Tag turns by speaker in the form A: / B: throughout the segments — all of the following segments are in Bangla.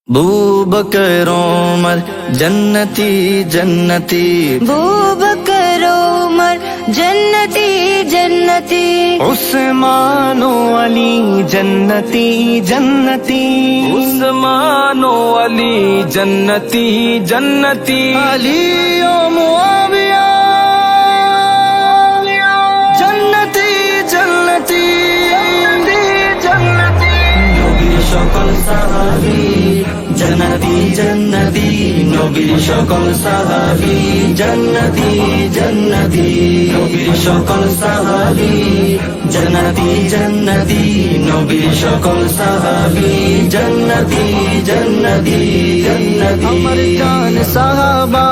A: बूबकर उमर जन्नती जन्नती,
B: बूबकर उमर जन्नती जन्नती,
A: उस्मानो अली जन्नती जन्नती,
C: उस्मानो अली जन्नती जन्नती,
A: अली ओ मुआविया जन्नती जन्नती जन्नती, नबीर সকল সাহাবী जन्नती जन्नती, नबीर সকল সাহাবী जन्नती जन्नती, नबीर সকল সাহাবী जन्नती जन्नती, नबीर সকল সাহাবী जन्नती जन्नती जन्नती, अमर जान साहबा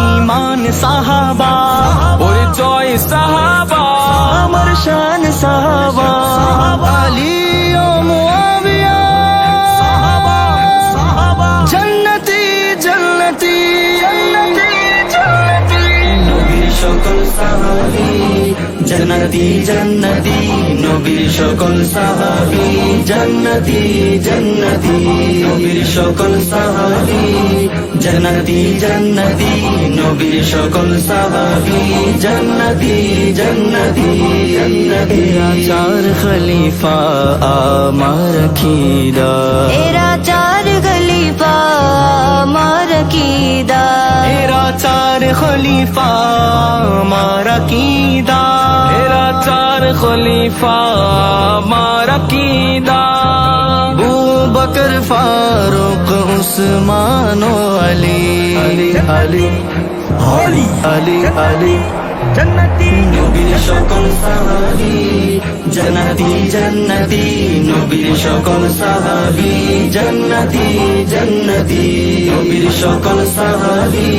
A: ईमान साहबा,
C: পরিচয় সাহাবা,
A: अमर शान साहबा, अली ओ मुआविया जन्नती जन्नती जन्नती जन्नती, नबीर সকল সাহাবী जन्नती जन्नती, नबीर সকল সাহাবী जन्नती जन्नती, नबीर সকল সাহাবী जन्नती जन्नती, नबीर সকল সাহাবী जन्नती जन्नती जन्नती, चार खलीफा आमार कीदा,
B: एरा चार खलीफा मार कीदा,
A: मेरा चार खलीफा मारा कीदा,
C: मेरा चार खलीफा मारा कीदा,
A: अबू बकर फारूक उस्मान अली अली अली अली अली अली जन्नती, नबीर সকল সাহাবী जन्नती जन्नती, नबीर সকল সাহাবী जन्नती जन्नती, नबीर সকল সাহাবী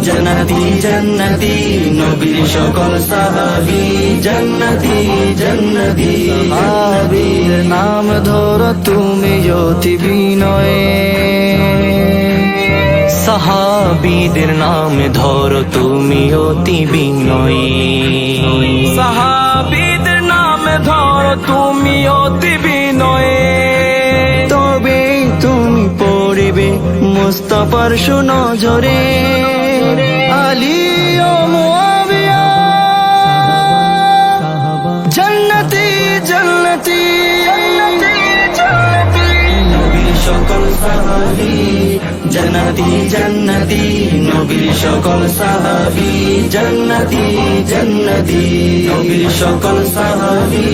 A: जन्नती जन्नती, नबीर সকল সাহাবী जन्नती जन्नती, সাহাবীর নাম ধরো তুমি অতি বিনয়ে, সাহাবীদের নাম ধরো তুমি অতি বিনয়ী,
C: সাহাবীদের নাম ধরো তুমি অতি বিনয়ে,
A: তবে তুমি পড়িবে মুস্তাফার সুনজরে, আলী ও মুআবিয়া জন্নতি জন্নতি জন্নতি জন্নতি, নবীর সকল সাহাবী जन्नती जन्नती, नबीर সকল সাহাবী जन्नती जन्नती, नबीर সকল সাহাবী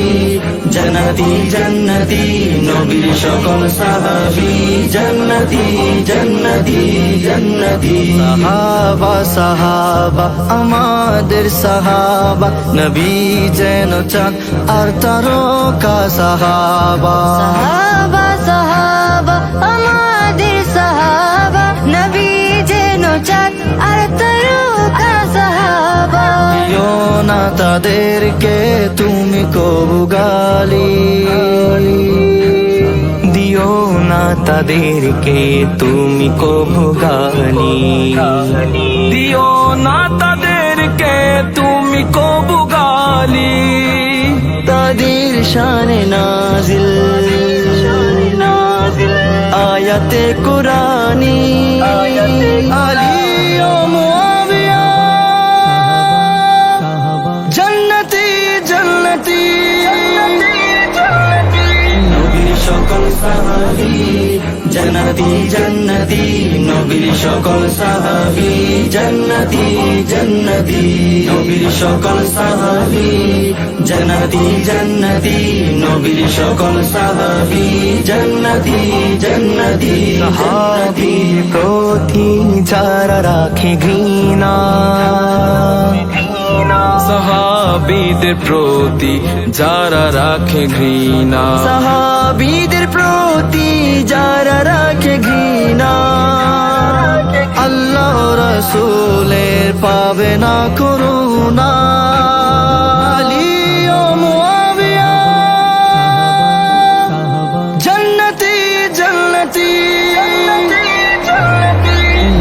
A: जन्नती जन्नती, नबीर সকল সাহাবী जन्नती जन्नती जन्नती, সাহাবা সাহাবা আমাদের সাহাবা, নবী যেন চাঁদ আর তারকা সাহাবা,
B: সাহাবা সাহাবা আমাদের সাহাবা, নবী যেন চাঁদ আর তারকা সাহাবা,
A: দিও না তাদেরকে তুমি কবু গালি, দিও না তাদেরকে তুমি কবু গালি,
C: দিও না তাদেরকে তুমি কবু গালি,
A: তাদের শানে নাজিল আয়াতে কুরানি, আলী ও মুআবিয়া জন্নতি জন্নতি নবীর সকল সাহাবী जन्नती जन्नती, नबीर সকল সাহাবী जन्नती जन्नती, नबीर সকল সাহাবী जन्नती जन्नती, नबीर সকল সাহাবী जन्नती जन्नती, সাহাবী প্রতি যারা রাখে ঘৃণা,
C: সাহাবীদের প্রতি যারা রাখে ঘৃণা,
A: সাহাবীদের প্রতি যারা রাখে ঘৃণা, আল্লাহ রাসূলের পাবে না করুণা, আলী ও মুআবিয়া জন্নতি জন্নতি জন্নতি,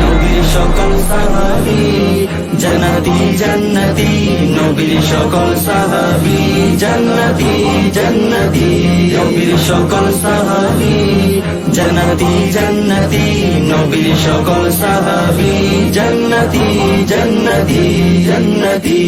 A: নবীর সকল সাহাবী जन्नती जन्नती, नबीर সকল সাহাবী जन्नती जन्नती, नबीर সকল সাহাবী জান্নাতি জান্নাতি নবীর সকল সাহাবী জান্নাতি জান্নাতি জান্নাতি